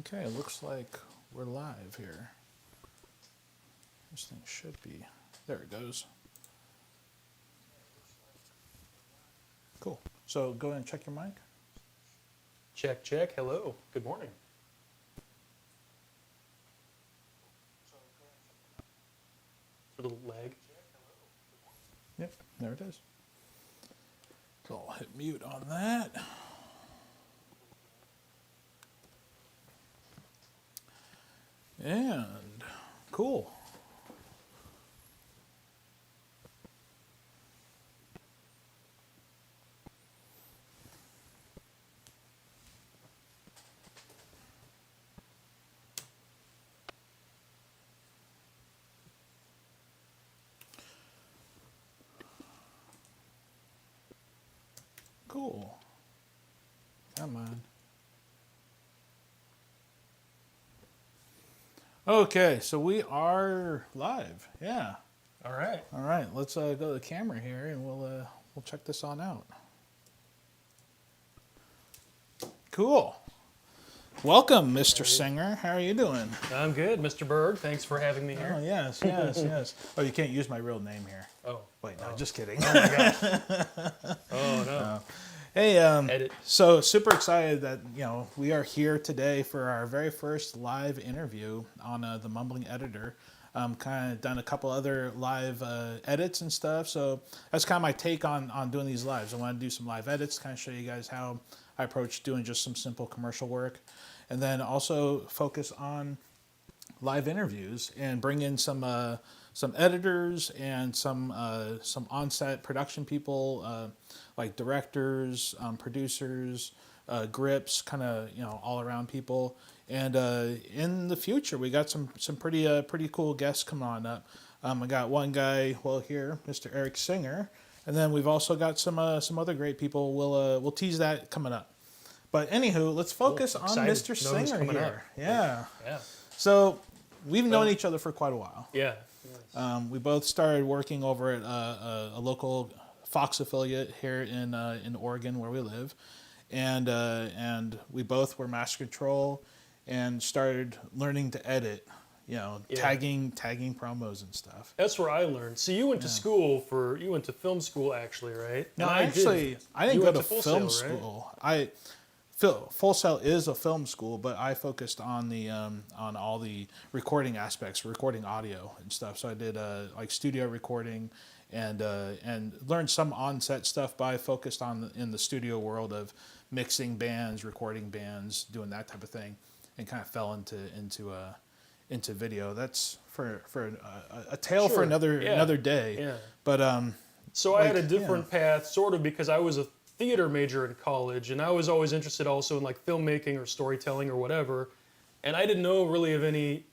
Okay, it looks like we're live here. This thing should be. There it goes. Cool. So go ahead and check your mic. Check, check. Hello. Good morning. A little lag. Yep, there it is. So I'll hit mute on that. And cool. Cool. Come on. Okay, so we are live. Yeah. All right. All right. Let's go to the camera here, and we'll check this on out. Cool. Welcome, Mr. Singer. How are you doing? I'm good, Mr. Berg. Thanks for having me here. Oh yes, yes, yes. Oh, you can't use my real name here. Oh. Wait, no, just kidding. Oh my gosh. Oh no. Hey, Edit. so super excited that we are here today for our very first live interview on the Mumbling Editor. Kind of done a couple other live edits and stuff, so that's kind of my take on doing these lives. I want to do some live edits, kind of show you guys how I approach doing just some simple commercial work, and then also focus on live interviews and bring in some editors and some on-set production people, like directors, producers, grips, kind of all around people. And in the future, we got some pretty cool guests coming on up. I got one guy here, Mr. Eric Singer, and then we've also got some other great people. We'll tease that coming up. But anywho, let's focus on Mr. Singer here. Yeah. Yeah. So we've known each other for quite a while. Yeah. We both started working over at a local Fox affiliate here in Oregon, where we live, and we both were Master Control, and started learning to edit, tagging promos and stuff. That's where I learned. So you went to you went to film school actually, right? No, And I didn't go to Full film Sail, right? school. Full Sail is a film school, but I focused on the on all the recording aspects, recording audio and stuff. So I did like studio recording and learned some on-set stuff, but I focused in the studio world of mixing bands, recording bands, doing that type of thing, and kind of fell into video. That's for a tale for another day. Yeah. But So I had a different path, sort of, because I was a theater major in college, and I was always interested also in like filmmaking or storytelling or whatever. And I didn't know really of any.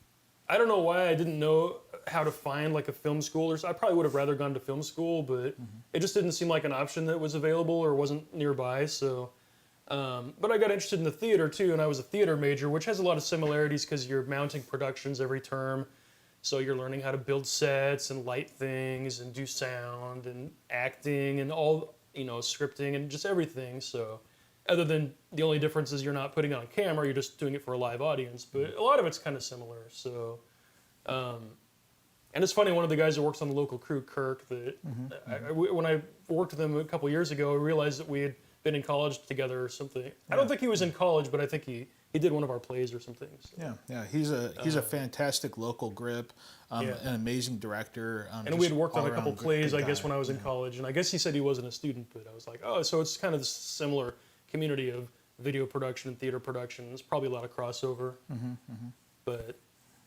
I don't know why I didn't know how to find like a film school, or so. I probably would have rather gone to film school, but it just didn't seem like an option that was available or wasn't nearby. So, but I got interested in the theater too, and I was a theater major, which has a lot of similarities because you're mounting productions every term. So you're learning how to build sets and light things and do sound and acting and all, scripting and just everything. So other than the only difference is you're not putting it on camera, you're just doing it for a live audience. But a lot of it's kind of similar. So, and it's funny, one of the guys that works on the local crew, Kirk, when I worked with him a couple years ago, I realized that we had been in college together or something. Yeah. I don't think he was in college, but I think he did one of our plays or something. So. Yeah. He's a fantastic local grip, an amazing director. And we had worked on a couple plays, I guess, when I was in college. And I guess he said he wasn't a student, but I was like, oh, so it's kind of this similar community of video production and theater production. There's probably a lot of crossover. But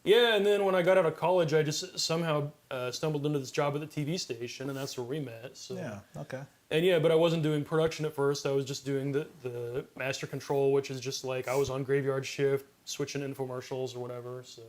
yeah, and then when I got out of college, I just somehow stumbled into this job at the TV station, and that's where we met. So. Yeah, okay. And but I wasn't doing production at first. I was just doing the master control, which is just like I was on graveyard shift, switching infomercials or whatever. So,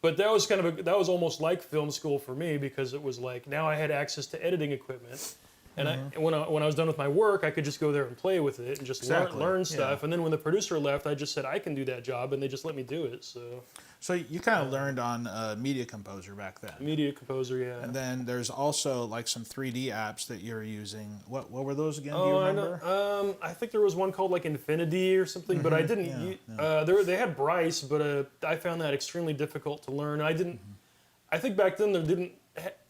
but that was that was almost like film school for me, because it was like now I had access to editing equipment, And when I was done with my work, I could just go there and play with it and just learn stuff. Yeah. And then when the producer left, I just said I can do that job, and they just let me do it. So you kind of learned on Media Composer back then. Media Composer, yeah. And then there's also like some 3D apps that you're using. What were those again? Do you Oh, remember? I think there was one called like Infinity or something, but I didn't. They had Bryce, but I found that extremely difficult to learn. I didn't. I think back then there didn't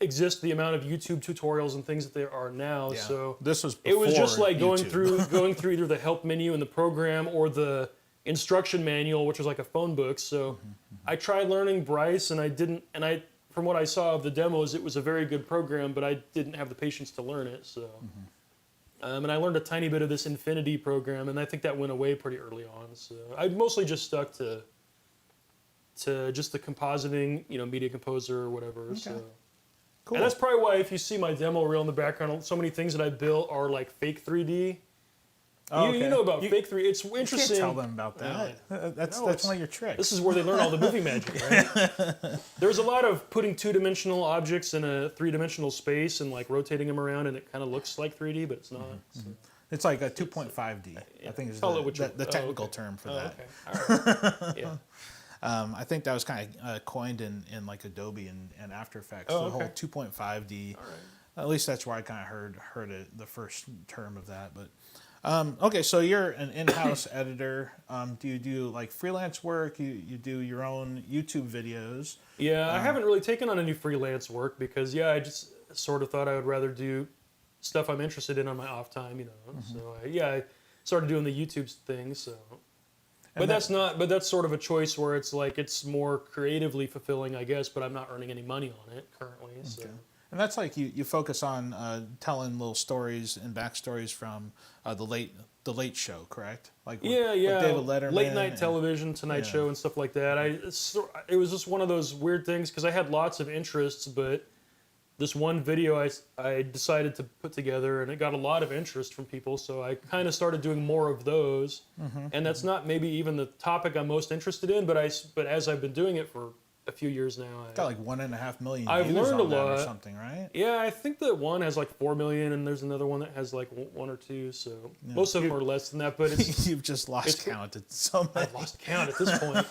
exist the amount of YouTube tutorials and things that there are now. Yeah. So This was it was just before like going YouTube. through either the help menu in the program or the instruction manual, which was like a phone book. So I tried learning Bryce, and I didn't. And from what I saw of the demos, it was a very good program, but I didn't have the patience to learn it. So. And I learned a tiny bit of this Infinity program, and I think that went away pretty early on. So I mostly just stuck to just the compositing, Media Composer or whatever. Okay. So. Cool. And that's probably why if you see my demo reel in the background, so many things that I built are like fake 3D. Oh, okay. You know about fake 3D. It's interesting. You can't tell them about that. That's one of your tricks. This is where they learn all the movie magic, right? There's a lot of putting two-dimensional objects in a three-dimensional space and like rotating them around, and it kind of looks like 3D, but it's not. So. It's like a 2.5D. I think is the technical term for that. Okay. All right. Yeah. I think that was kind of coined in like Adobe and After Effects. The whole 2.5D. All right. At least that's where I kind of heard it, the first term of that. But okay, so you're an in-house editor. Do you do like freelance work? You do your own YouTube videos? Yeah, I haven't really taken on any freelance work because I just sort of thought I would rather do stuff I'm interested in on my off time, So I started doing the YouTube thing. So. But that's sort of a choice where it's like it's more creatively fulfilling, I guess. But I'm not earning any money on it currently. So. Okay. And that's like you focus on telling little stories and backstories from the late show, correct? Like with David Letterman, late night television, Tonight Show, and stuff like that. It was just one of those weird things because I had lots of interests, but this one video I decided to put together, and it got a lot of interest from people, so I kind of started doing more of those. And that's not maybe even the topic I'm most interested in, but as I've been doing it for a few years now, got like 1.5 million. I've views learned on a lot or something, right? Yeah, I think that one has like 4 million, and there's another one that has like 1 or 2. So most of them are less than that, but you've just lost count. It's so many. I've lost count at this point.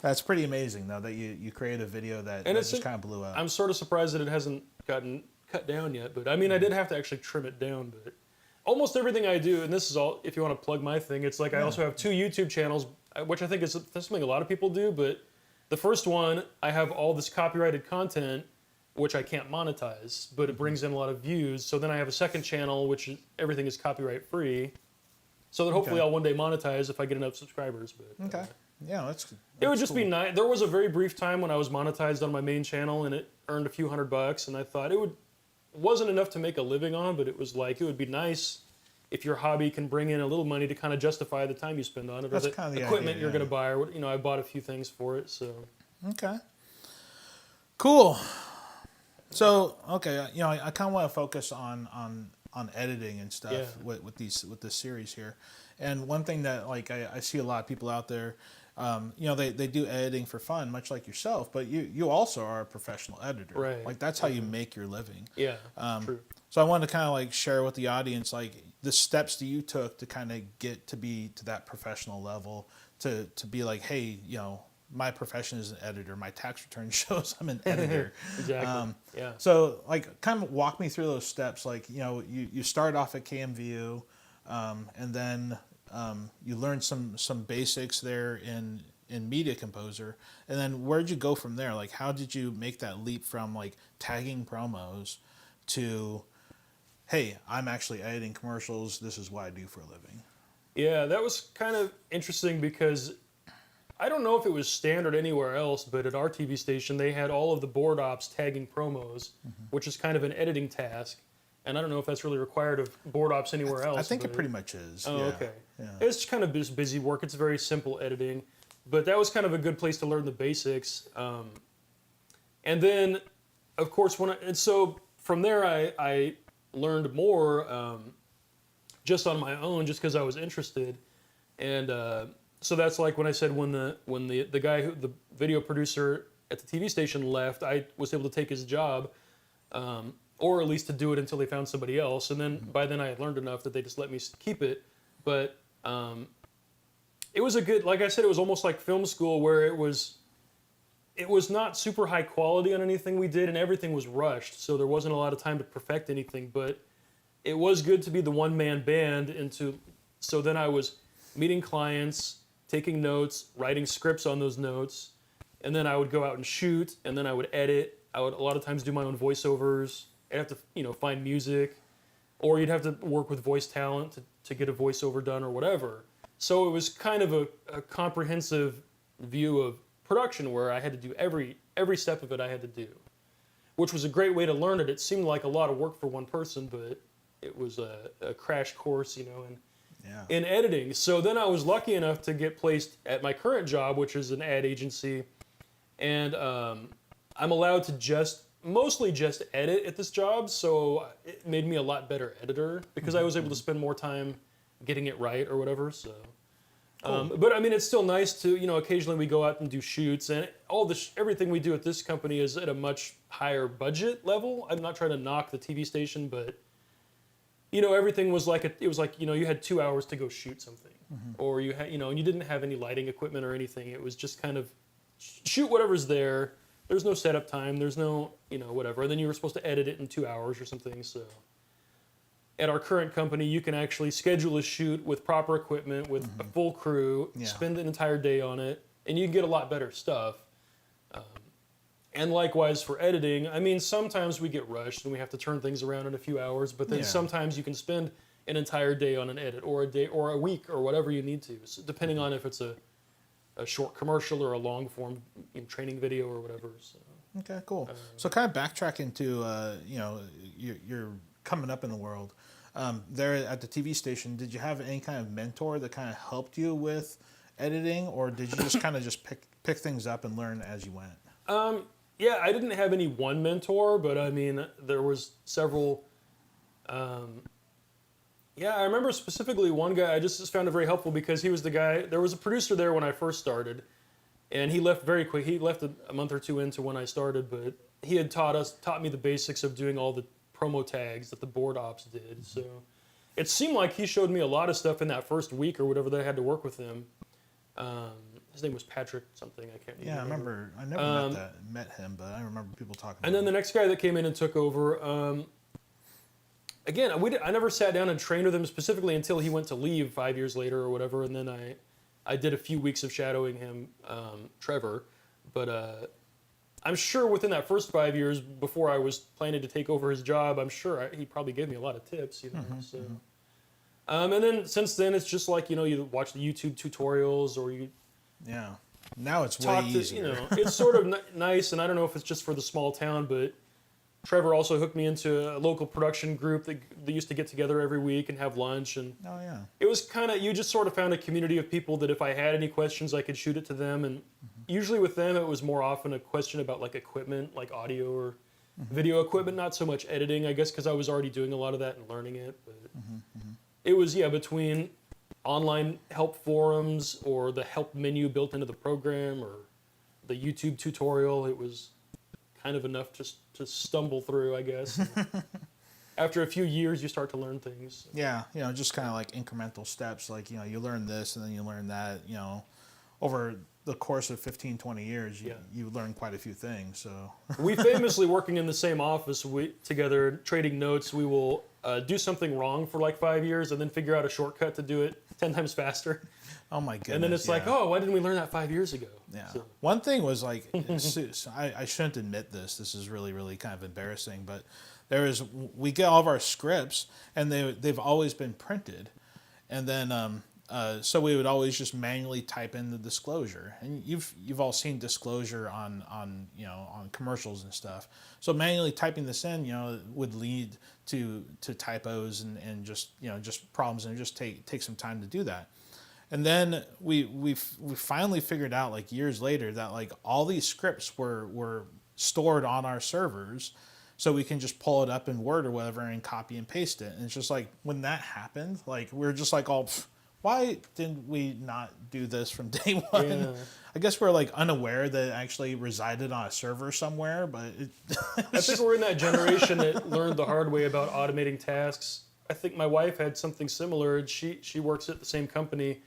That's pretty amazing, though, that you created a video that just kind of blew up. I'm sort of surprised that it hasn't gotten cut down yet, but I mean, I did have to actually trim it down, but almost everything I do, and this is all, if you want to plug my thing, it's like I also have 2 YouTube channels, which I think is something a lot of people do, but the first one, I have all this copyrighted content, which I can't monetize, but it brings in a lot of views, so then I have a second channel, which everything is copyright free, so that hopefully I'll one day monetize if I get enough subscribers. But okay. Yeah, it would just cool. be nice. There was a very brief time when I was monetized on my main channel, and it earned a few $100, and I thought it wasn't enough to make a living on, but it was like it would be nice if your hobby can bring in a little money to kind of justify the time you spend on it, or the equipment you're going to buy, or I bought a few things for it. So okay, cool. So okay, I kind of want to focus on editing and stuff with this series here, and one thing that like I see a lot of people out there. They do editing for fun, much like yourself, but you also are a professional editor. Right. Like that's how you make your living. Yeah, true. So I wanted to kind of like share with the audience like the steps that you took to kind of get to be to that professional level, to be like, hey, my profession is an editor. My tax return shows I'm an editor. Exactly. Yeah. So like kind of walk me through those steps. Like, you start off at KMVU, and then you learn some basics there in Media Composer, and then where'd you go from there? Like, how did you make that leap from like tagging promos to, hey, I'm actually editing commercials. This is what I do for a living. Yeah, that was kind of interesting because I don't know if it was standard anywhere else, but at our TV station they had all of the board ops tagging promos, which is kind of an editing task. And I don't know if that's really required of board ops anywhere else. I think it pretty much is. Oh, yeah. okay. Yeah. It's kind of just busy work. It's very simple editing. But that was kind of a good place to learn the basics. And then, of course, so from there I learned more just on my own, just because I was interested. And so that's like when I said when the guy, the video producer at the TV station left, I was able to take his job. or at least to do it until they found somebody else. And then by then I had learned enough that they just let me keep it. But it was a good, like I said, it was almost like film school where it was not super high quality on anything we did, and everything was rushed, so there wasn't a lot of time to perfect anything. But it was good to be the one-man band. So then I was meeting clients, taking notes, writing scripts on those notes, and then I would go out and shoot, and then I would edit. I would a lot of times do my own voiceovers. I'd have to find music, or you'd have to work with voice talent to get a voiceover done or whatever. So it was kind of a comprehensive view of production where I had to do every step of it I had to do, which was a great way to learn it. It seemed like a lot of work for one person, but it was a crash course, in editing. So then I was lucky enough to get placed at my current job, which is an ad agency, and I'm allowed to mostly just edit at this job, so it made me a lot better editor because I was able to spend more time getting it right or whatever. So, cool. But I mean, it's still nice to occasionally we go out and do shoots, and everything we do at this company is at a much higher budget level. I'm not trying to knock the TV station, but everything was like you had 2 hours to go shoot something, or you had and you didn't have any lighting equipment or anything. It was just kind of shoot whatever's there. There's no setup time. There's no whatever, and then you were supposed to edit it in 2 hours or something. So at our current company, you can actually schedule a shoot with proper equipment, with a full crew, spend an entire day on it, and you can get a lot better stuff. And likewise for editing, I mean, sometimes we get rushed and we have to turn things around in a few hours, but then sometimes you can spend an entire day on an edit, or a day, or a week, or whatever you need to, so depending on if it's a short commercial or a long form training video or whatever. So. Okay, cool. So kind of backtracking to you're coming up in the world. There at the TV station, did you have any kind of mentor that kind of helped you with editing, or did you just kind of just pick things up and learn as you went? Yeah, I didn't have any one mentor, but I mean, there was several. I remember specifically one guy I just found it very helpful because he was the guy. There was a producer there when I first started, and he left very quick. He left a month or two into when I started, but he had taught me the basics of doing all the promo tags that the board ops did. So it seemed like he showed me a lot of stuff in that first week or whatever that I had to work with him. His name was Patrick something. I can't remember. I never met him, but I remember people talking about him. And then the next guy that came in and took over, again, I never sat down and trained with him specifically until he went to leave 5 years later or whatever, and then I did a few weeks of shadowing him, Trevor. But I'm sure within that first 5 years, before I was planning to take over his job, I'm sure he probably gave me a lot of tips. So. And then since then, it's just like you watch the YouTube tutorials or you. Yeah. Now it's way easier. It's sort of nice, and I don't know if it's just for the small town, but Trevor also hooked me into a local production group that they used to get together every week and have lunch. And it was kind of, you just sort of found a community of people that if I had any questions, I could shoot it to them. And usually with them, it was more often a question about like equipment, like audio or video equipment, not so much editing, I guess, because I was already doing a lot of that and learning it. But it was, between online help forums or the help menu built into the program or the YouTube tutorial, it was kind of enough just to stumble through, I guess. After a few years, you start to learn things. Yeah, just kind of like incremental steps. Like, you learn this and then you learn that, over the course of 15, 20 years, you learn quite a few things. So we famously, working in the same office together, trading notes, we will do something wrong for like 5 years and then figure out a shortcut to do it 10 times faster. Oh my goodness. And then it's like, why didn't we learn that 5 years ago? Yeah. So. One thing was like, I shouldn't admit this. This is really, really kind of embarrassing, but we get all of our scripts and they've always been printed. And then, so we would always just manually type in the disclosure, and you've all seen disclosure on commercials and stuff. So manually typing this in, would lead to typos and just problems, and just take some time to do that. And then we finally figured out, like years later, that like all these scripts were stored on our servers, so we can just pull it up in Word or whatever and copy and paste it. And it's just like when that happened, like we're just like all. Why didn't we not do this from day one? I guess we're like unaware that it actually resided on a server somewhere, but I think we're in that generation that learned the hard way about automating tasks. I think my wife had something similar, and she works at the same company,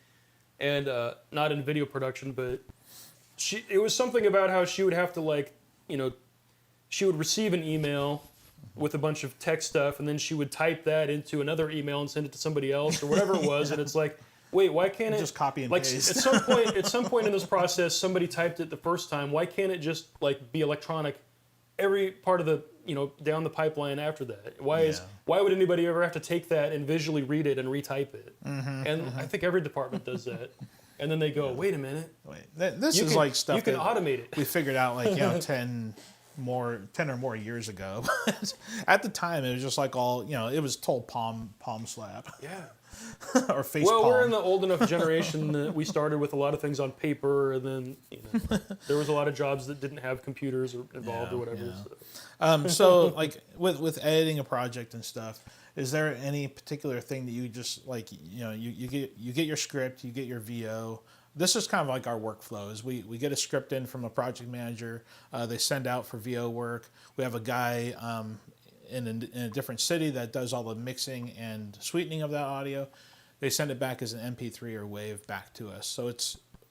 and not in video production, but it was something about how she would have to, like, you know, she would receive an email with a bunch of tech stuff, and then she would type that into another email and send it to somebody else or whatever it was, and it's like, wait, why can't it just copy and like paste? at some point in this process, somebody typed it the first time. Why can't it just like be electronic every part of the, you know, down the pipeline after that? Why would anybody ever have to take that and visually read it and retype it? I think every department does that. And then they go, wait a minute. This is like stuff you can that automate it. we figured out like 10 or more years ago. But at the time, it was just like all, it was told palm slap. Yeah. Or face Well, palm. we're in the old enough generation that we started with a lot of things on paper, and then there was a lot of jobs that didn't have computers or involved or whatever. Yeah. So like with editing a project and stuff, is there any particular thing that you just like, you get your script, you get your VO. This is kind of like our workflow. Is we get a script in from a project manager. They send out for VO work. We have a guy in a different city that does all the mixing and sweetening of that audio. They send it back as an MP3 or WAV back to us. So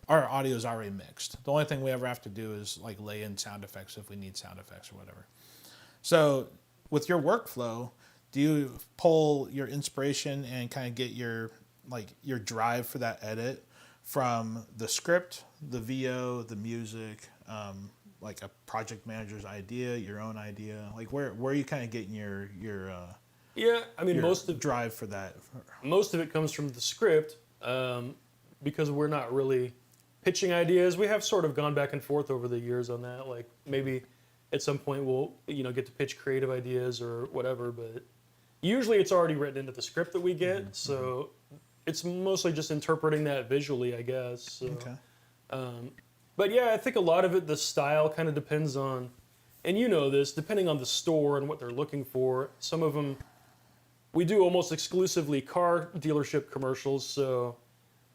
our audio is already mixed. The only thing we ever have to do is like lay in sound effects if we need sound effects or whatever. So with your workflow, do you pull your inspiration and kind of get your drive for that edit from the script, the VO, the music, like a project manager's idea, your own idea? Like where are you kind of getting your most of drive for that? Most of it comes from the script, because we're not really pitching ideas. We have sort of gone back and forth over the years on that. Like maybe at some point we'll get to pitch creative ideas or whatever, but usually it's already written into the script that we get. So it's mostly just interpreting that visually, I guess. So, Okay. But yeah, I think a lot of it, the style kind of depends on, and depending on the store and what they're looking for. Some of them, we do almost exclusively car dealership commercials, so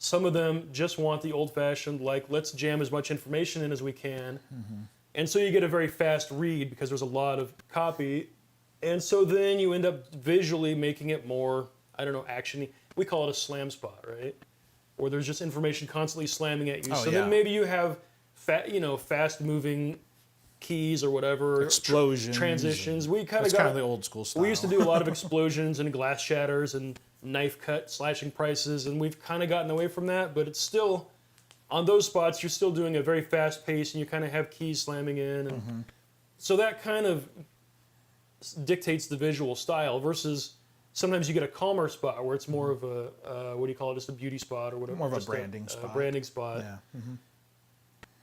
some of them just want the old-fashioned, like, let's jam as much information in as we can. And so you get a very fast read because there's a lot of copy. And so then you end up visually making it more, I don't know, action-y. We call it a slam spot, right? Or there's just information constantly slamming at you. Then maybe you have fast-moving keys or whatever, explosions, transitions. We kind of got the old school style. We used to do a lot of explosions and glass shatters and knife cut, slashing prices, and we've kind of gotten away from that. But it's still, on those spots, you're still doing a very fast pace, and you kind of have keys slamming in, and so that kind of dictates the visual style. Versus sometimes you get a calmer spot where it's more of a what do you call it? Just a beauty spot or whatever. More of a branding spot. A branding spot. Yeah.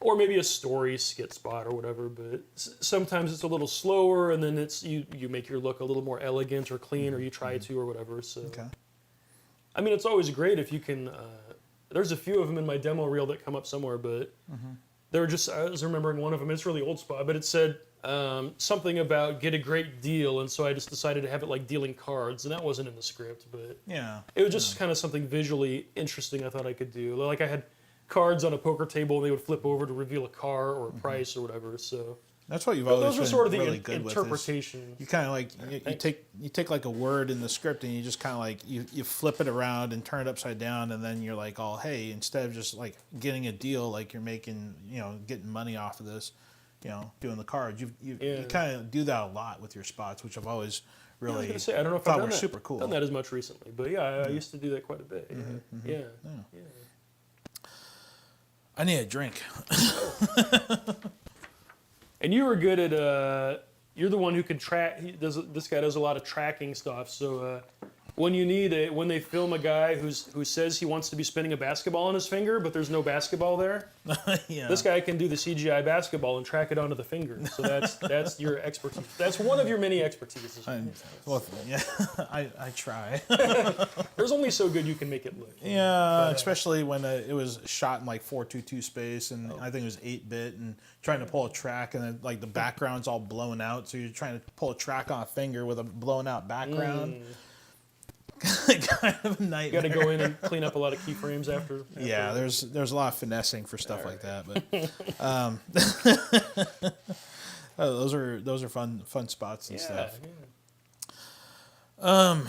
Or maybe a story skit spot or whatever, but sometimes it's a little slower, and then it's you make your look a little more elegant or clean, or you try to or whatever. So, I mean, it's always great if you can. There's a few of them in my demo reel that come up somewhere, but they're just. I was remembering one of them. It's a really old spot, but it said something about get a great deal, and so I just decided to have it like dealing cards, and that wasn't in the script, but it was just kind of something visually interesting I thought I could do. Like I had cards on a poker table, and they would flip over to reveal a car or a price or whatever. So that's what you've always those are been sort of the really good interpretation. With. You kind of like you take like a word in the script, and you just kind of like you flip it around and turn it upside down, and then you're like, oh hey, instead of just like getting a deal, like you're making getting money off of this, doing the cards. You kind of do that a lot with your spots, which I've always really I was gonna say, I don't know if thought I've done were that, super cool. done that as much recently, but I used to do that quite a bit. Yeah. I need a drink. And you were good at. You're the one who can track. This guy does a lot of tracking stuff. So when they film a guy who says he wants to be spinning a basketball on his finger, but there's no basketball there. This guy can do the CGI basketball and track it onto the finger. So that's your expertise. That's one of your many expertises. I try. There's only so good you can make it look. Especially when it was shot in like 4:22 space, and I think it was 8-bit, and trying to pull a track, and then like the background's all blown out, so you're trying to pull a track on a finger with a blown out background. kind of a You nightmare. got to go in and clean up a lot of keyframes after. Yeah, there's a lot of finessing for stuff like that, but those are fun spots and stuff. Yeah.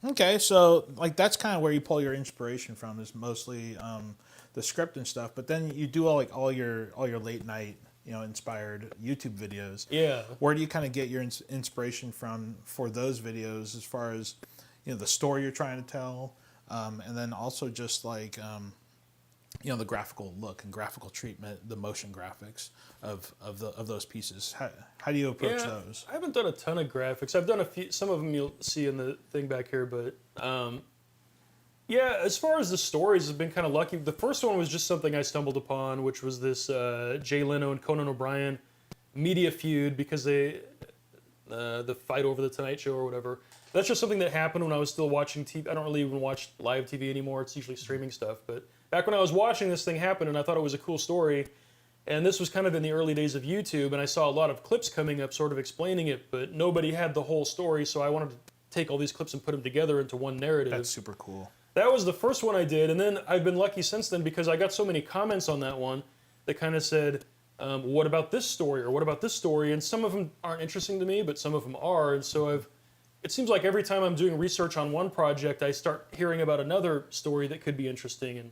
Okay, so like that's kind of where you pull your inspiration from, is mostly the script and stuff. But then you do all your late night, inspired YouTube videos. Yeah. Where do you kind of get your inspiration from for those videos, as far as the story you're trying to tell, and then also just like the graphical look and graphical treatment, the motion graphics of those pieces. How do you approach those? I haven't done a ton of graphics. I've done a few. Some of them you'll see in the thing back here, but as far as the stories, I've been kind of lucky. The first one was just something I stumbled upon, which was this Jay Leno and Conan O'Brien media feud, because the fight over the Tonight Show or whatever. That's just something that happened when I was still watching TV. I don't really even watch live TV anymore. It's usually streaming stuff. But back when I was watching this thing happen, and I thought it was a cool story, and this was kind of in the early days of YouTube, and I saw a lot of clips coming up sort of explaining it, but nobody had the whole story, so I wanted to take all these clips and put them together into one narrative. That's super cool. That was the first one I did, and then I've been lucky since then, because I got so many comments on that one that kind of said, what about this story, or what about this story? And some of them aren't interesting to me, but some of them are, and so it seems like every time I'm doing research on one project, I start hearing about another story that could be interesting. And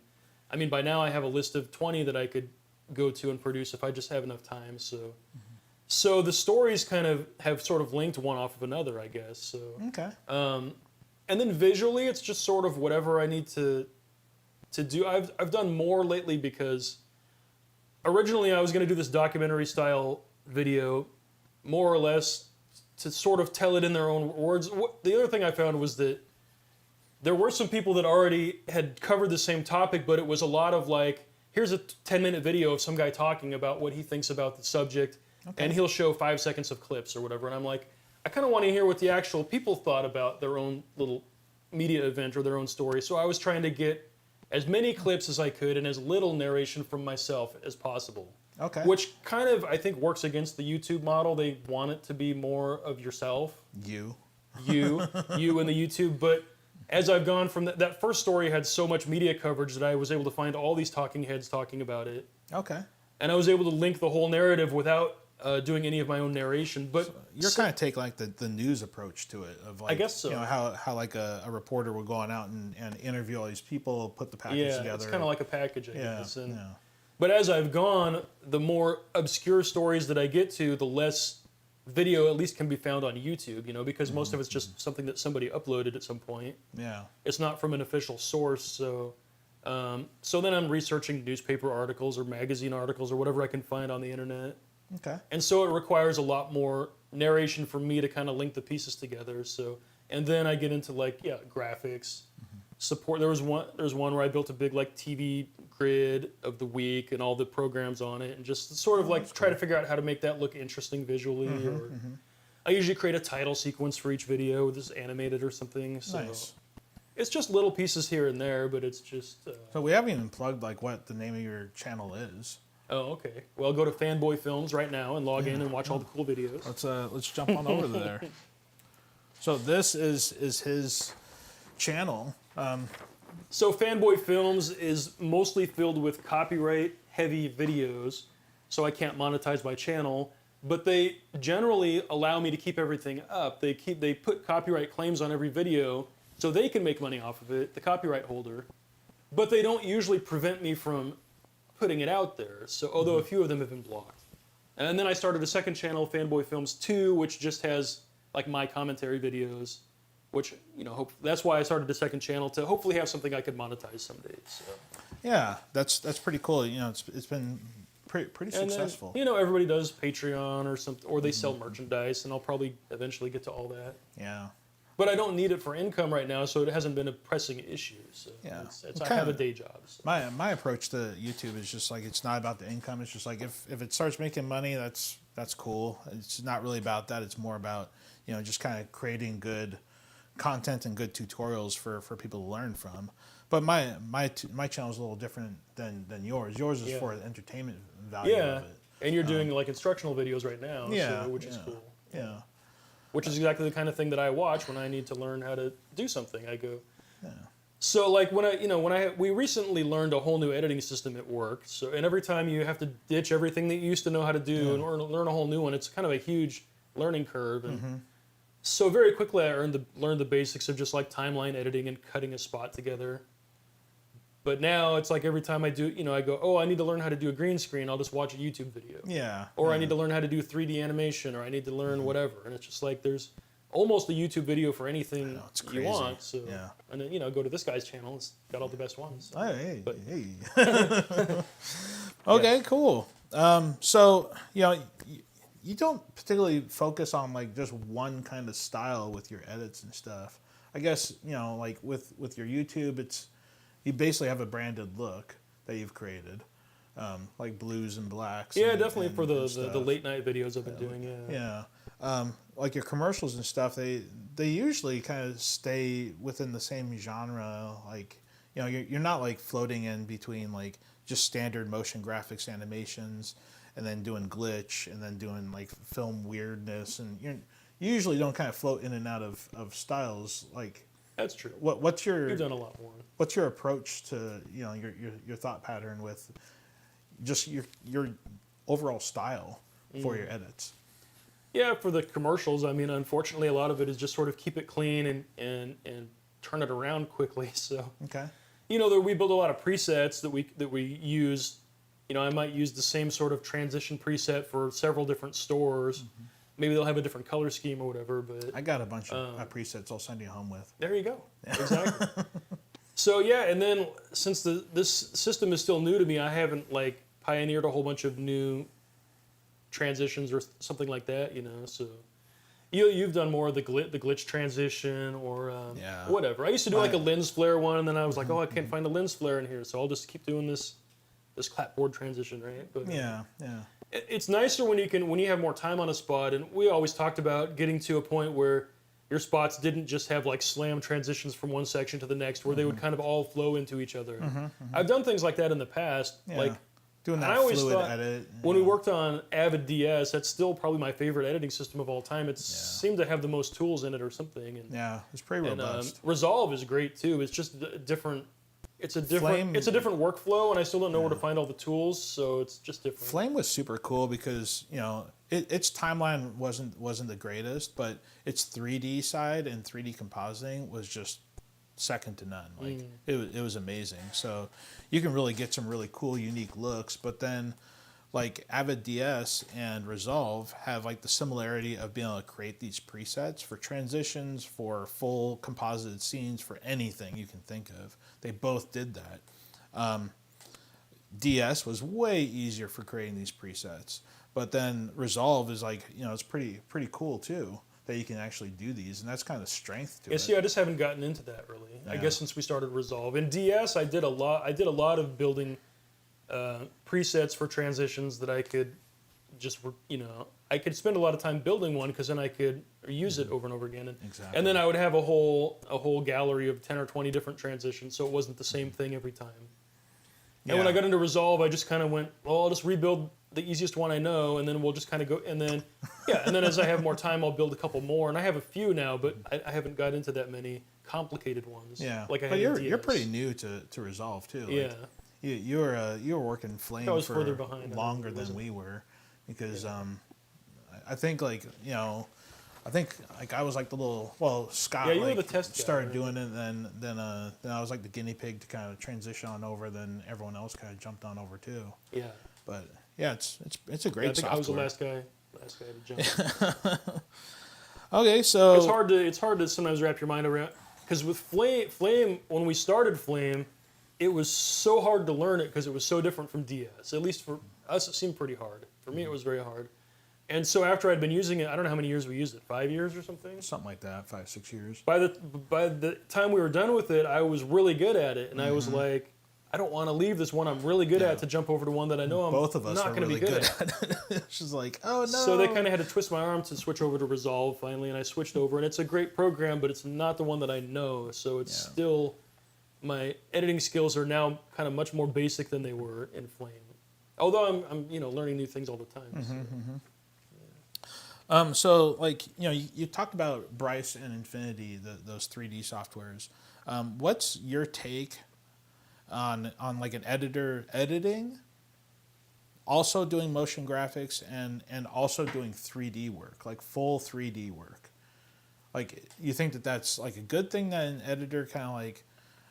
I mean, by now I have a list of 20 that I could go to and produce if I just have enough time. So the stories kind of have sort of linked one off of another, I guess. So Okay. and then visually, it's just sort of whatever I need to do. I've done more lately, because originally I was going to do this documentary style video, more or less, to sort of tell it in their own words. The other thing I found was that there were some people that already had covered the same topic, but it was a lot of like, here's a 10-minute video of some guy talking about what he thinks about the subject, and he'll show 5 seconds of clips or whatever. And I'm like, I kind of want to hear what the actual people thought about their own little media event or their own story. So I was trying to get as many clips as I could and as little narration from myself as possible. Okay. Which kind of, I think, works against the YouTube model. They want it to be more of yourself. You in the YouTube. But as I've gone from that first story had so much media coverage that I was able to find all these talking heads talking about it. Okay. And I was able to link the whole narrative without doing any of my own narration. But you're kind of take like the news approach to it, of like, I guess so. How like a reporter would go on out and interview all these people, put the package together. Yeah, it's kind of like a package, I guess. And, yeah. But as I've gone, the more obscure stories that I get to, the less video at least can be found on YouTube, because most of it's just something that somebody uploaded at some point. Yeah. It's not from an official source, so then I'm researching newspaper articles or magazine articles or whatever I can find on the internet. Okay. And so it requires a lot more narration for me to kind of link the pieces together. So, and then I get into graphics, support. There's one where I built a big TV grid of the week and all the programs on it, and just sort of try to figure out how to make that look interesting visually. I usually create a title sequence for each video that's animated or something. So Nice. It's just little pieces here and there, but it's just. So we haven't even plugged what the name of your channel is. Oh, okay. Well, go to Fanboy Films right now and log in and watch all the cool videos. Let's jump on over there. So this is his channel. So Fanboy Films is mostly filled with copyright-heavy videos, so I can't monetize my channel. But they generally allow me to keep everything up. They put copyright claims on every video, so they can make money off of it, the copyright holder. But they don't usually prevent me from putting it out there. So although a few of them have been blocked. And then I started a second channel, Fanboy Films 2, which just has my commentary videos, which that's why I started the second channel, to hopefully have something I could monetize someday. So. Yeah, that's pretty cool. It's been pretty successful. And then, everybody does Patreon or something, or they sell merchandise, and I'll probably eventually get to all that. Yeah. But I don't need it for income right now, so it hasn't been a pressing issue. So yeah, I have a day job. So. My approach to YouTube is just it's not about the income. It's just if it starts making money, that's cool. It's not really about that. It's more about just kind of creating good content and good tutorials for people to learn from. But my channel is a little different than yours. Yours is for the entertainment value of it. And you're doing instructional videos right now, which is cool. Yeah. which is exactly the kind of thing that I watch when I need to learn how to do something. I go. So like we recently learned a whole new editing system at work. So and every time you have to ditch everything that you used to know how to do and learn a whole new one, it's kind of a huge learning curve. And so very quickly I learned the basics of just like timeline editing and cutting a spot together. But now it's like every time I do, I go, oh, I need to learn how to do a green screen. I'll just watch a YouTube video. Yeah. Or I need to learn how to do 3D animation, or I need to learn whatever. And it's just like there's almost a YouTube video for anything you want. So, and then go to this guy's channel. It's got all the best ones. So. Hey. Okay, cool. So you don't particularly focus on like just one kind of style with your edits and stuff. I guess like with your YouTube, you basically have a branded look that you've created, like blues and blacks. Yeah, definitely for the late night videos I've been doing. Yeah. Like your commercials and stuff, they usually kind of stay within the same genre. Like you're not like floating in between like just standard motion graphics animations and then doing glitch and then doing like film weirdness, and you usually don't kind of float in and out of styles. Like that's true. You've done a lot more. What's your approach to your thought pattern with just your overall style for your edits? Yeah, for the commercials, I mean, unfortunately, a lot of it is just sort of keep it clean and turn it around quickly. So, okay, we build a lot of presets that we use. I might use the same sort of transition preset for several different stores. Maybe they'll have a different color scheme or whatever. But I got a bunch of presets I'll send you home with. There you go. Exactly. So yeah, and then since this system is still new to me, I haven't like pioneered a whole bunch of new transitions or something like that, So you've done more of the glitch transition or whatever. I used to do like a lens flare one, and then I was like, oh, I can't find a lens flare in here, so I'll just keep doing this clapboard transition, right? But, yeah. It's nicer when you have more time on a spot, and we always talked about getting to a point where your spots didn't just have like slam transitions from one section to the next, where they would kind of all flow into each other. I've done things like that in the past, like. Doing that I always fluid thought edit. When we worked on Avid DS, that's still probably my favorite editing system of all time. It seemed to have the most tools in it or something. And, it's pretty robust. Resolve is great too. It's just different. It's a different workflow, and I still don't know where to find all the tools, so it's just different. Flame was super cool because its timeline wasn't the greatest, but its 3D side and 3D compositing was just second to none. Like it was amazing. So you can really get some really cool, unique looks. But then, like Avid DS and Resolve have like the similarity of being able to create these presets for transitions, for full composited scenes, for anything you can think of. They both did that. DS was way easier for creating these presets, but then Resolve is like it's pretty cool too, that you can actually do these, and that's kind of strength to it. See, I just haven't gotten into that really. I guess since we started Resolve. In DS, I did a lot of building presets for transitions that I could just, I could spend a lot of time building one because then I could use it over and over again. And then I would have a whole gallery of 10 or 20 different transitions, so it wasn't the same thing every time. And when I got into Resolve, I just kind of went, well, I'll just rebuild the easiest one I know, and then we'll just kind of go, and then as I have more time, I'll build a couple more, and I have a few now, but I haven't got into that many complicated ones. Yeah, like I but had you're pretty new to Resolve too. Yeah, like, you were working Flame for further behind, longer than we were, because I think like I was like the little Scott. Yeah, you were the test guy, started doing it, and then I was like the guinea pig to kind of transition on over. Then everyone else kind of jumped on over too. Yeah, but yeah, it's a great. I think software. I was the last guy to jump. Okay, so it's hard to sometimes wrap your mind around, because with Flame, when we started Flame, it was so hard to learn it because it was so different from DS. At least for us, it seemed pretty hard. For me, it was very hard. And so after I'd been using it, I don't know how many years we used it, 5 years or something? Something like that, 5-6 years. By the time we were done with it, I was really good at it. And I was like, I don't want to leave this one I'm really good at to jump over to one that I know I'm Both of us not going to really be good at. She's like, oh no. So they kind of had to twist my arm to switch over to Resolve finally, and I switched over. And it's a great program, but it's not the one that I know. So it's still, my editing skills are now kind of much more basic than they were in Flame. Although I'm learning new things all the time. So. So like you talked about Bryce and Infinity, those 3D softwares. What's your take on like an editor editing, also doing motion graphics and also doing 3D work, like full 3D work? Like, you think that that's like a good thing that an editor kind of like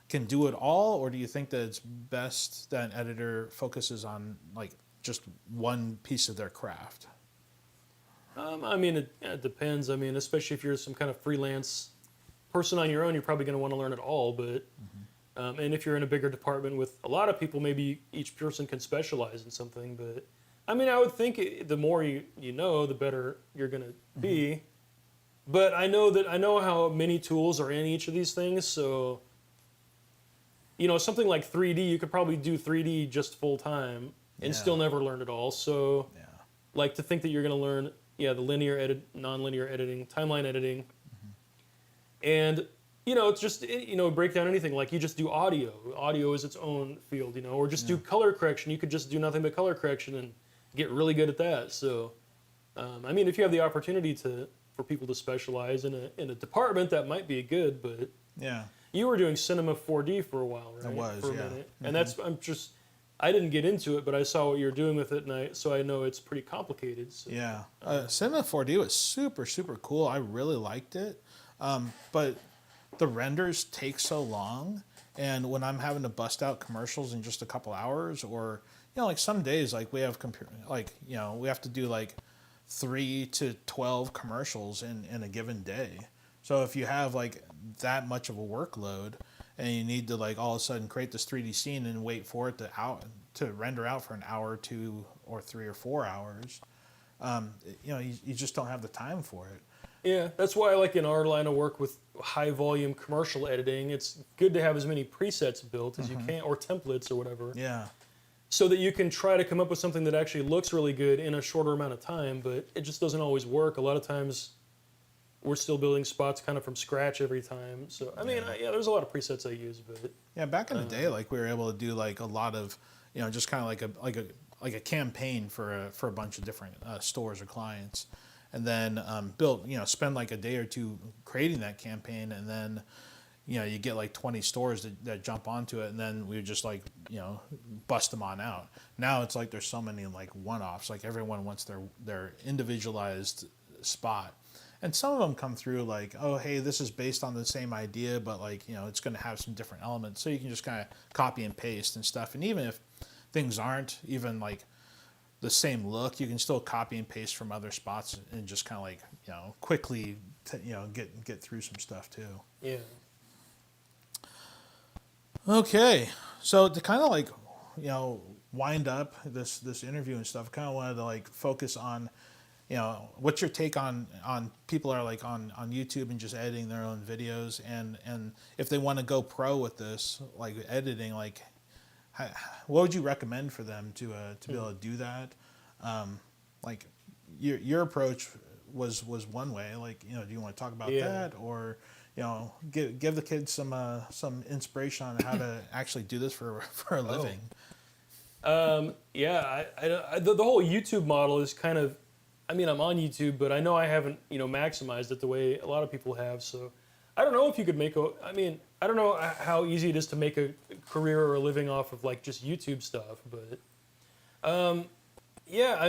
can do it all, or do you think that it's best that an editor focuses on like just one piece of their craft? I mean, it depends. I mean, especially if you're some kind of freelance person on your own, you're probably going to want to learn it all. But and if you're in a bigger department with a lot of people, maybe each person can specialize in something. But I mean, I would think the more you know, the better you're going to be. But I know how many tools are in each of these things. So something like 3D, you could probably do 3D just full time and still never learn it all. So like to think that you're going to learn the linear edit, non-linear editing, timeline editing, and it's just break down anything. Like you just do audio. Audio is its own field, or just do color correction. You could just do nothing but color correction and get really good at that. So, I mean, if you have the opportunity for people to specialize in a department, that might be good. But you were doing Cinema 4D for a while, right? I was, for a minute, and I didn't get into it, but I saw what you're doing with it, and so I know it's pretty complicated. So. Yeah, Cinema 4D was super, super cool. I really liked it, but the renders take so long, and when I'm having to bust out commercials in just a couple hours, or like some days, like we have we have to do like 3 to 12 commercials in a given day. So if you have like that much of a workload, and you need to like all of a sudden create this 3D scene and wait for it to render out for an hour or 2 or 3 or 4 hours, you just don't have the time for it. Yeah, that's why like in our line of work with high volume commercial editing, it's good to have as many presets built as you can, or templates or whatever. Yeah. So that you can try to come up with something that actually looks really good in a shorter amount of time, but it just doesn't always work. A lot of times we're still building spots kind of from scratch every time. So, I mean, there's a lot of presets I use, but... Yeah, back in the day, like we were able to do like a lot of, just kind of like a campaign for a bunch of different stores or clients. And then spend like a day or two creating that campaign, and then you get like 20 stores that jump onto it, and then we would just like bust them on out. Now it's like there's so many like one-offs, like everyone wants their individualized spot, and some of them come through like, oh hey, this is based on the same idea, but like it's going to have some different elements, so you can just kind of copy and paste and stuff. And even if things aren't even like the same look, you can still copy and paste from other spots and just kind of like quickly get through some stuff too. Yeah. Okay, so to kind of like wind up this interview and stuff, I kind of wanted to like focus on what's your take on people are like on YouTube and just editing their own videos, and if they want to go pro with this like editing, like what would you recommend for them to be able to do that? Like your approach was one way. Like do you want to talk about that, or give the kids some inspiration on how to actually do this for a living? The whole YouTube model is kind of, I mean, I'm on YouTube, but I know I haven't maximized it the way a lot of people have. So I don't know if you could I don't know how easy it is to make a career or a living off of like just YouTube stuff, but I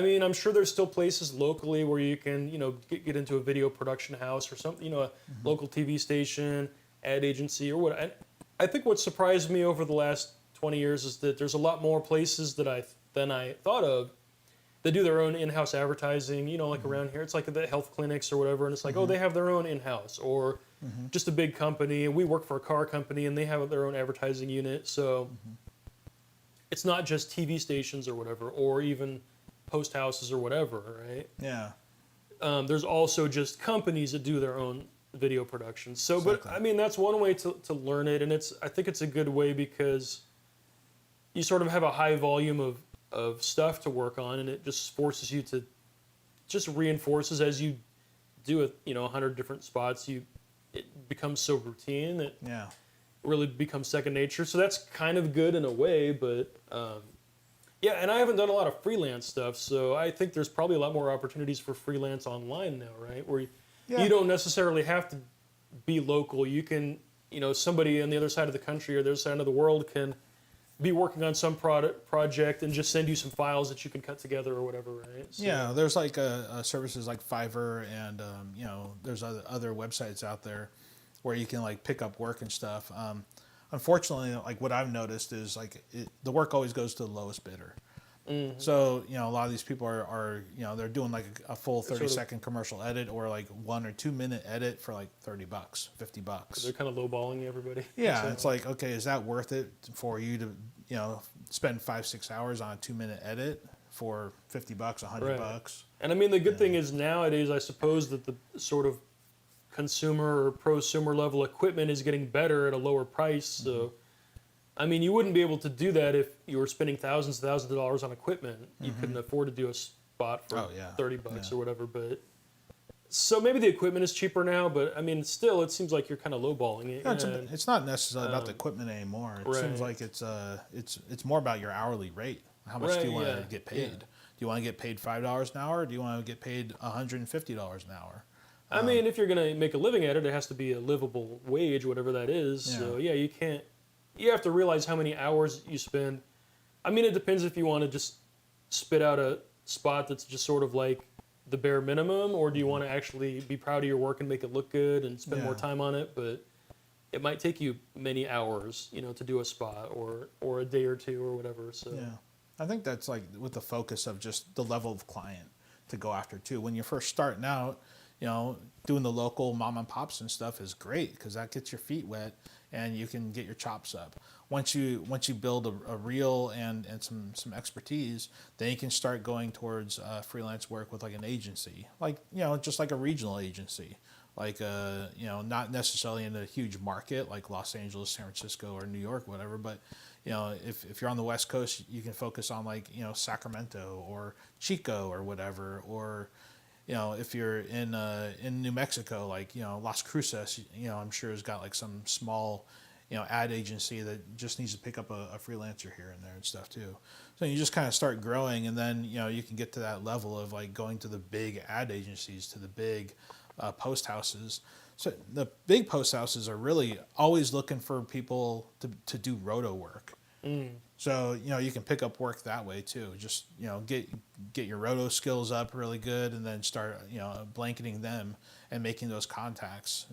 mean, I'm sure there's still places locally where you can get into a video production house or something, a local TV station, ad agency, or what. I think what surprised me over the last 20 years is that there's a lot more places than I thought of that do their own in-house advertising. Like around here, it's like the health clinics or whatever, and it's like, oh, they have their own in-house, or just a big company, and we work for a car company and they have their own advertising unit. So it's not just TV stations or whatever, or even post houses or whatever, right? Yeah. There's also just companies that do their own video production. So, Exactly. But I mean, that's one way to learn it, and I think it's a good way because you sort of have a high volume of stuff to work on, and it just forces you to, just reinforces as you do it, 100 different spots, it becomes so routine that it really becomes second nature. So that's kind of good in a way, but Yeah, and I haven't done a lot of freelance stuff, so I think there's probably a lot more opportunities for freelance online now, right? Where Yeah. you don't necessarily have to be local. You can, somebody on the other side of the country or the other side of the world can be working on some project and just send you some files that you can cut together or whatever, right? So, Yeah, there's like services like Fiverr, and there's other websites out there where you can like pick up work and stuff. Unfortunately, like what I've noticed is like the work always goes to the lowest bidder. mhm. So a lot of these people are they're doing like a full 30 Sort of- second commercial edit or like 1 or 2 minute edit for like $30, $50. They're kind of lowballing everybody. Yeah, So- it's like, okay, is that worth it for you to spend 5-6 hours on a 2 minute edit for $50, $100? And I mean, the good thing is nowadays, I suppose that the sort of consumer or prosumer level equipment is getting better at a lower price. So, I mean, you wouldn't be able to do that if you were spending thousands and thousands of dollars on equipment. You couldn't afford to do a spot for Oh, yeah. $30 Yeah. or whatever. But so maybe the equipment is cheaper now, but I mean, still, it seems like you're kind of lowballing it. No, and- it's not necessarily about the equipment anymore. It seems right. like it's more about your hourly rate. How much do you Right, want yeah, to get paid? yeah. Do you want to get paid $5 an hour, or do you want to get paid $150 an hour? I mean, if you're going to make a living at it, it has to be a livable wage, whatever that is. Yeah. So, yeah, you have to realize how many hours you spend. I mean, it depends if you want to just spit out a spot that's just sort of like the bare minimum, or do you want to actually be proud of your work and make it look good and spend more Yeah. time on it? But it might take you many hours, to do a spot or a day or two or whatever. So, Yeah, I think that's like with the focus of just the level of client to go after too. When you're first starting out, doing the local mom and pops and stuff is great because that gets your feet wet and you can get your chops up. Once you build a reel and some expertise, then you can start going towards freelance work with like an agency, like just like a regional agency, like not necessarily in a huge market like Los Angeles, San Francisco, or New York, whatever, but if you're on the West Coast, you can focus on like Sacramento or Chico or whatever, or if you're in New Mexico, like Las Cruces, I'm sure has got like some small ad agency that just needs to pick up a freelancer here and there and stuff too. So you just kind of start growing, and then you can get to that level of like going to the big ad agencies, to the big post houses. So the big post houses are really always looking for people to do roto work. So you can pick up work that way too. Just get your roto skills up really good, and then start blanketing them and making those contacts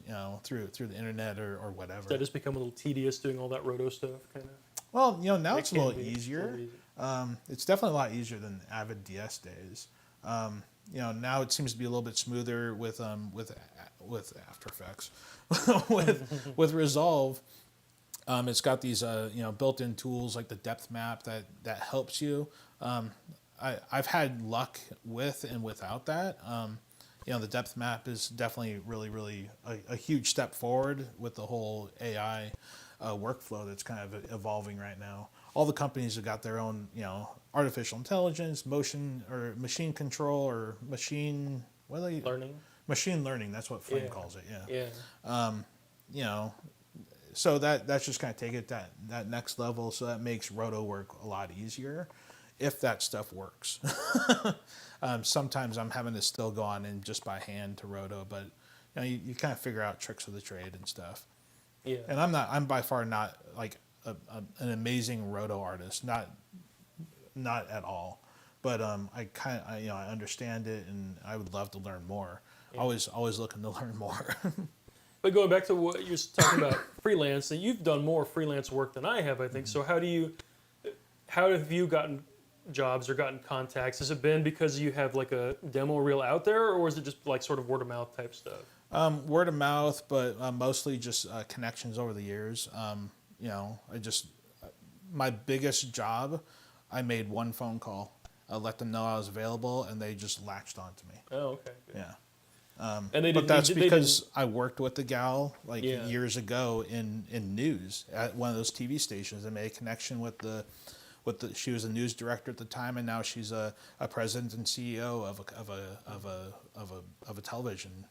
through the internet or whatever. that just become a little tedious doing all that roto stuff, kind of. Well, now it's a little can be. easier. It's a little easy. It's definitely a lot easier than Avid DS days. Now it seems to be a little bit smoother with After Effects, with Resolve. It's got these built-in tools like the depth map that helps you. I've had luck with and without that. The depth map is definitely really a huge step forward with the whole AI workflow that's kind of evolving right now. All the companies have got their own artificial intelligence, motion or machine control or machine Learning. machine learning. That's what Flame Yeah. calls it. Yeah. Yeah. So that's just kind of take it that next level. So that makes roto work a lot easier, if that stuff works. Sometimes I'm having to still go on and just by hand to roto, but you kind of figure out tricks of the trade and stuff. Yeah. And I'm by far not like an amazing roto artist, not at all. But I understand it, and I would love to learn more. Yeah. Always looking to learn more. But going back to what you're talking about, freelance, and you've done more freelance work than I have, I think. So how have you gotten jobs or gotten contacts? Has it been because you have like a demo reel out there, or is it just like sort of word of mouth type stuff? Word of mouth, but mostly just connections over the years. My biggest job, I made one phone call. I let them know I was available, and they just latched onto me. Oh, okay. Good. Yeah. And But that's because I worked with the gal like Yeah. years ago in news at one of those TV stations. I made a connection with the she was a news director at the time, and now she's a president and CEO of a television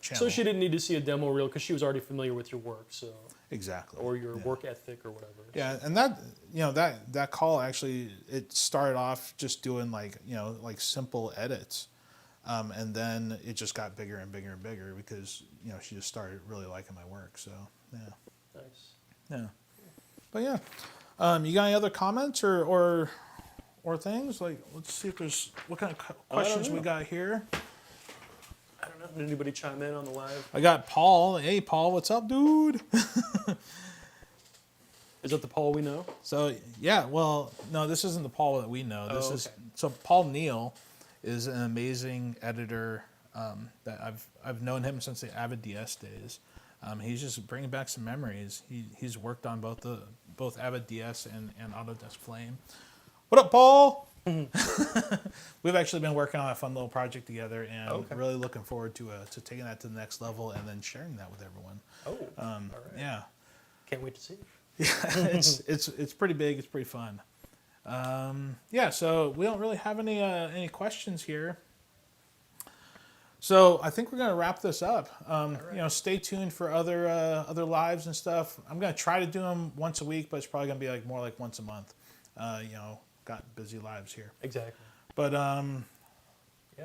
channel. So she didn't need to see a demo reel because she was already familiar with your work, so Exactly. or your work ethic or whatever. Yeah, and that that call actually, it started off just doing like simple edits, and then it just got bigger and bigger and bigger because she just started really liking my work. So yeah, Nice. yeah, but yeah, you got any other comments or things? Like, let's see if there's what kind of questions we know. got here. I don't know. Did anybody chime in on the live? I got Paul. Hey, Paul, what's up, dude? Is that the Paul we know? So yeah, well, no, this isn't the Paul that we know. This is so Paul Neal is an amazing editor that I've known him since the Avid DS days. He's just bringing back some memories. He's worked on both Avid DS and Autodesk Flame. What up, Paul? We've actually been working on a fun little project together, and really looking forward to taking that to the next level and then sharing that with everyone. Oh, all right. Yeah. Can't wait to see. Yeah, it's pretty big. It's pretty fun. Yeah, so we don't really have any questions here. So I think we're gonna wrap this up. Stay tuned for other lives and stuff. I'm gonna try to do them once a week, but it's probably gonna be more like once a month. Got busy lives here. Exactly. But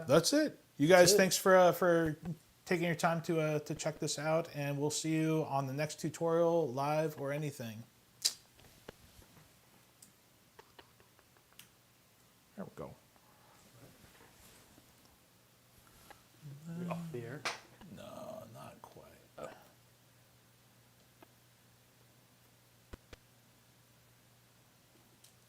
that's it. You guys, thanks for taking your time to check this out, and we'll see you on the next tutorial, live or anything. There we go.